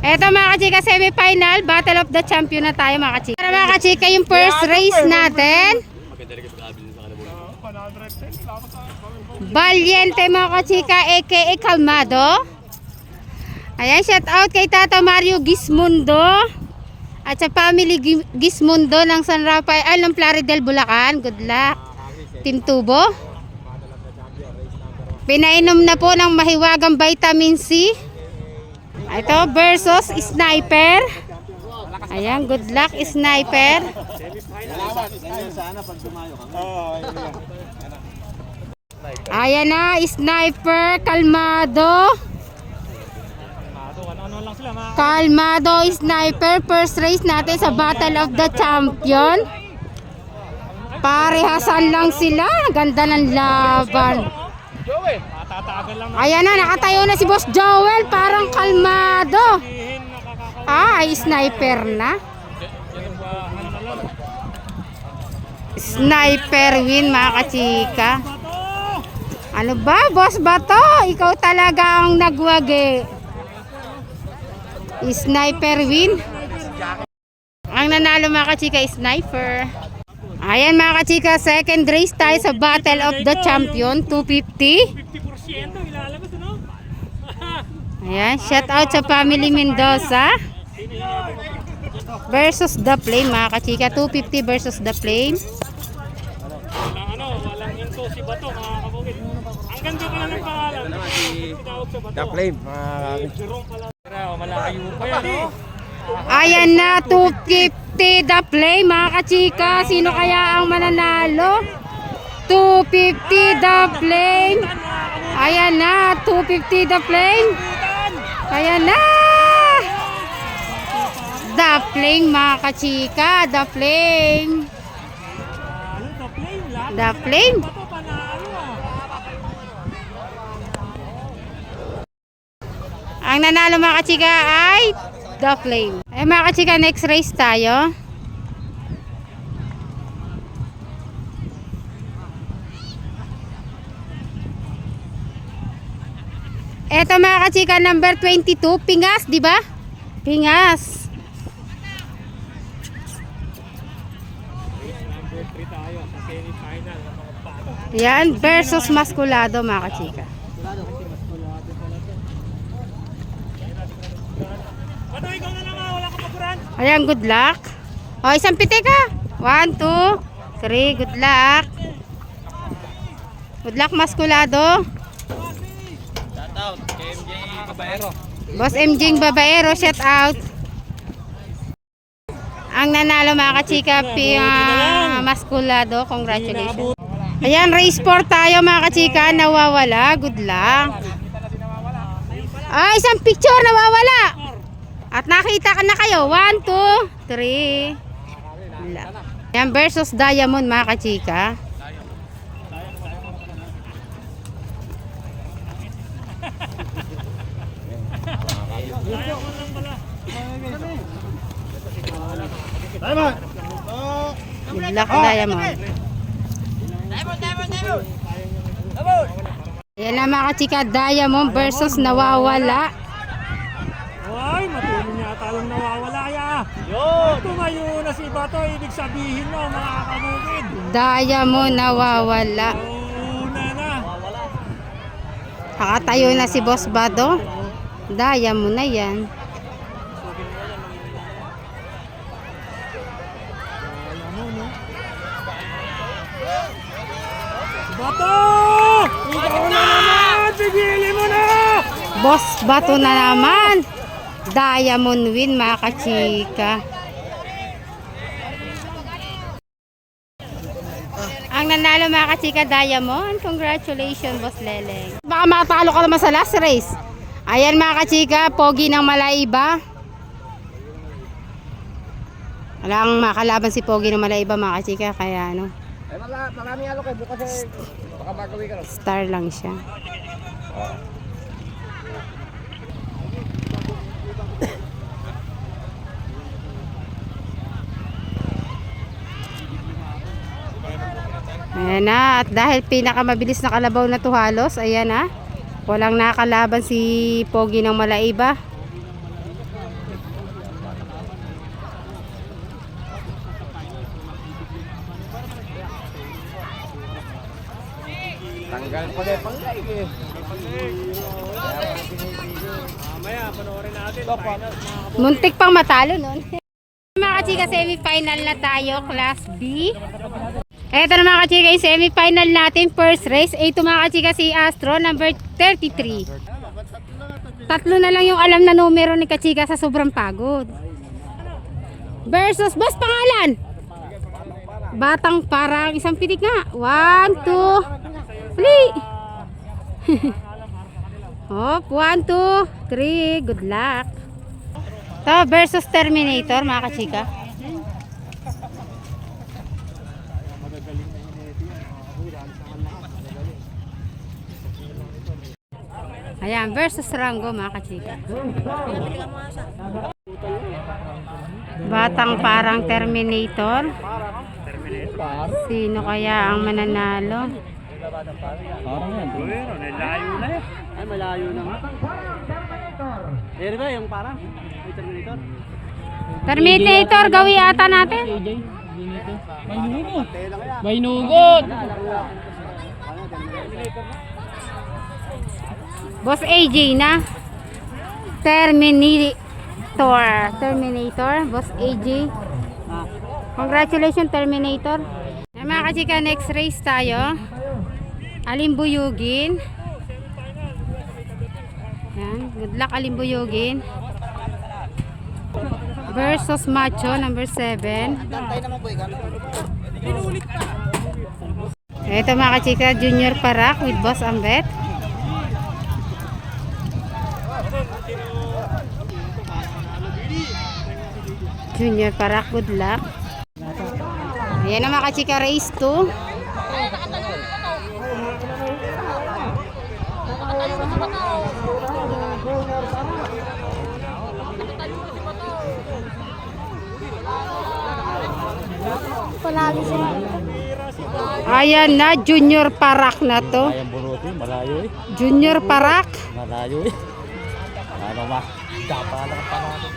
Eto mga kachika, semi-final, Battle of the Champion na tayo mga kachika. Para mga kachika, yung first race natin. Valiente mga kachika, aka Calmado. Ayan, shout out kay Tata Mario Gismundo. At sa family Gismundo ng San Rafael ng Plaridel, Bulacan. Good luck. Team Tubo. Pinainom na po ng mahiwagang vitamin C. Ito versus Sniper. Ayan, good luck Sniper. Ayan na, Sniper, Calmado. Calmado, Sniper, first race natin sa Battle of the Champion. Parehasan lang sila. Ganda ng laban. Ayan na, nakatayo na si Boss Joel. Parang Calmado. Ay Sniper na. Sniper win mga kachika. Ano ba, Boss Bato? Ikaw talaga ang nagwagi. Sniper win. Ang nanalo mga kachika, Sniper. Ayan mga kachika, second race tayo sa Battle of the Champion, 250. Ayan, shout out sa family Mendoza. Versus The Flame mga kachika, 250 versus The Flame. Walang into si Bato mga kabukid. Ang ganda pala ng pangalan. The Flame. Malayo pa yan, no? Ayan na, 250 The Flame mga kachika. Sino kaya ang mananalo? 250 The Flame. Ayan na, 250 The Flame. Ayan na, The Flame mga kachika. The Flame. The Flame. Ang nanalo mga kachika ay The Flame. Ay mga kachika, next race tayo. Eto mga kachika, number 22, Pingas, di ba? Pingas. Yan, versus Masculado mga kachika. Ayan, good luck. O, isang pitik ka. 1, 2, 3, good luck. Good luck, Masculado. Shout out kay MJ Babaero. Boss MJ Babaero, shout out. Ang nanalo mga kachika, Masculado. Congratulations. Ayan, race 4 tayo mga kachika. Nawawala, good luck. Ay, isang picture nawawala. At nakita ka na kayo. 1, 2, 3. Ayan, versus Diamond mga kachika. Good luck, Diamond. Ayan na mga kachika, Diamond versus Nawawala. Ay, matulong yata lang nawawala kaya. Tumayo na si Bato, ibig sabihin mo mga kabukid. Diamond nawawala. Una na. Nakatayo na si Boss Bato. Diamond na yan. Bato! Ikaw na naman! Pigilin mo na! Boss Bato na naman. Diamond win mga kachika. Ang nanalo mga kachika, Diamond. Congratulations, Boss Leleng. Baka matalo ka naman sa last race. Ayan mga kachika, pogi ng Malaiba. Walang makalaban si pogi ng Malaiba mga kachika. Kaya ano, Marami alo kay bukas baka magawi ka. star lang siya. Ayan na, at dahil pinakamabilis na kalabaw na to halos, ayan na, walang nakalaban si Pogi ng Malaiba. Mamaya, panoorin natin. Finals, mga Muntik pang matalo nun. Mga kachika, semi-final na tayo, Class B. Eto na mga kachika, yung semi-final natin, first race. Ito mga kachika, si Astro, number 33. Tatlo na lang yung alam na numero ni kachika sa sobrang pagod. Versus, boss, pangalan? Batang Parang, isang pitik nga. 1, 2, 3. Hop, 1, 2, 3. Good luck. Ito versus Terminator, mga kachika. Ayan, versus Rango, mga kachika. Batang Parang Terminator. Sino kaya ang mananalo? Parang yan. Bueno, nalayo na eh. Ay, malayo na nga. Eh, ba yung parang? May Terminator? Terminator, gawi ata natin. Mainugod! Boss AJ na. Terminator, Boss AJ. Congratulations, Terminator. Yan, mga kachika, next race tayo. Alimbuyugin. Yan, good luck Alimbuyugin. Versus Macho, number 7. Ito mga kachika, Junior Parak with Boss Ambet. Junior Parak, good luck. Ayan na mga kachika, race 2. Ayan na, Junior Parak na to. Ayang burutin, malayo eh. Junior Parak. Malayo eh. Ano ba? Dapa lang pa natin.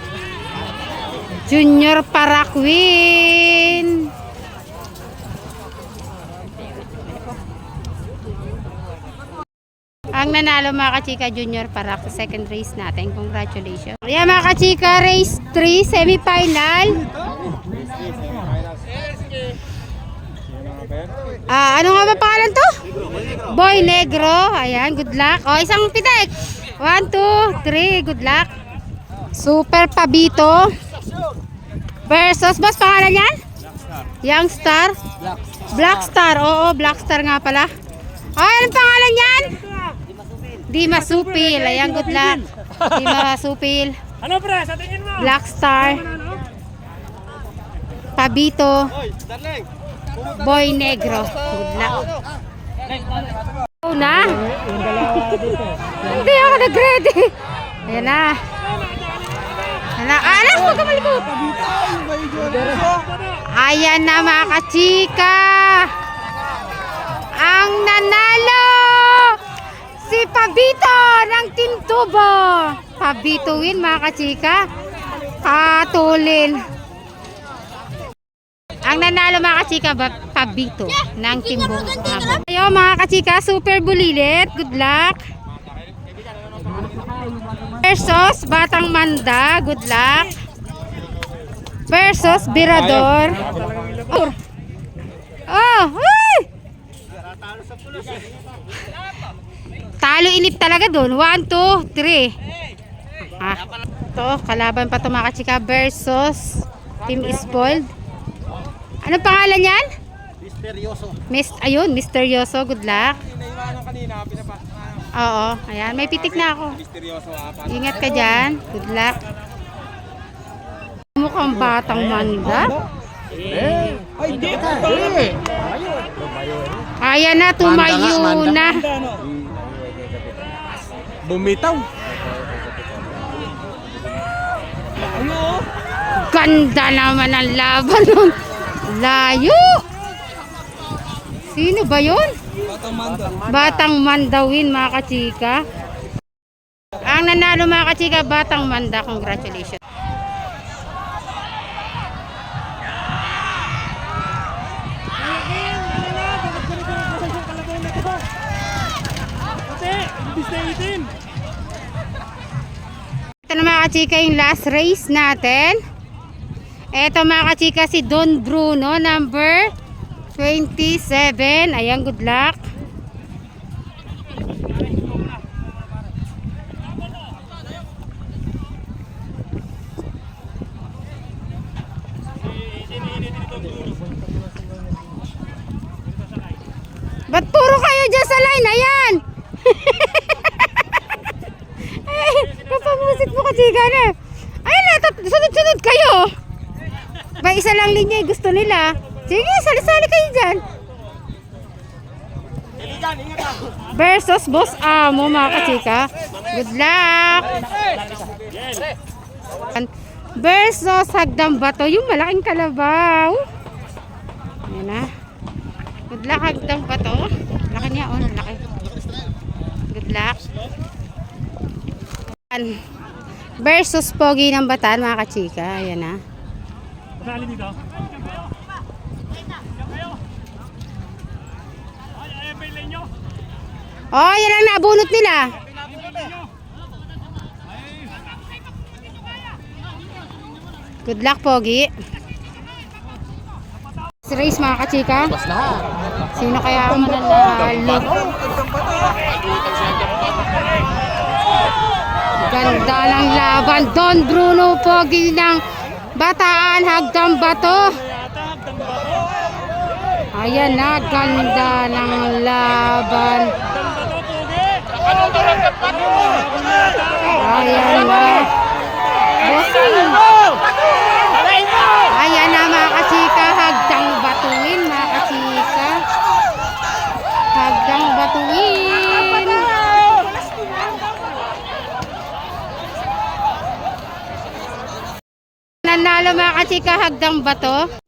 Junior Parak win. Ang nanalo mga kachika, Junior Parak sa second race natin. Congratulations. Ayan mga kachika, race 3, semi-final. Ano nga ba pangalan to? Boy Negro. Ayan, good luck. O, isang pitek. 1, 2, 3, good luck. Super Pabito. Versus, boss, pangalan yan? Youngstar. Blackstar. Oo, Blackstar nga pala. Ay, anong pangalan yan? Di Masupil. Ayan, good luck. Di Masupil. Ano pre, sa tingin mo? Blackstar. Pabito. Boy Negro. Good luck. Na? Hindi ako nag-ready. Ayan na. Alas, huwag ka malikot. Ayan na mga kachika. Ang nanalo si Pabito ng Team Tubo. Pabito win mga kachika. Katulin. Ang nanalo mga kachika, Pabito ng Team Tubo. Ayo mga kachika, Super Bulilit. Good luck. Versus Batang Manda, good luck. Versus Birador. Oh, huy! Talo inip talaga doon. 1, 2, 3. Ito, kalaban pa ito mga kachika versus Team Spoiled. Ano pangalan yan? Ayun, Misteryoso. Good luck. Oo, ayan. May pitik na ako. Ingat ka dyan. Good luck. Mukhang Batang Manda. Ayan na, tumayo na. Bumitaw. Ganda naman ang laban nun. Layo. Sino ba yun? Batang Manda win mga kachika. Ang nanalo mga kachika, Batang Manda. Congratulations. itim. Ito na mga kachika yung last race natin. Ito mga kachika si Don Bruno, number 27. Ayan, good luck. Ba't puro kayo dyan sa line? Ayan! Ay, kapamusit mo kachika na. Ayan na, sunod-sunod kayo. Ba, isa lang linya yung gusto nila. Sige, sali-sali kayo dyan. Versus Boss Amo mga kachika. Good luck. Versus Hagdang Bato, yung malaking kalabaw. Ayan na. Good luck Hagdang Bato. Laki niya, oh, laki. Good luck. Versus Pogi ng Bataan mga kachika. Ayan na. Masali dito. Oh, yan ang nabunot nila. Good luck, Pogi. Race mga kachika. Sino kaya ang mananalo? Ganda ng laban. Don Bruno, Pogi ng Bataan, Hagdang Bato. Ayan na, ganda ng laban. Ayan na. Bossing. Ayan na mga kachika, Hagdang Batuin mga kachika. Hagdang Batuin. Nanalo mga kachika, Hagdang Bato.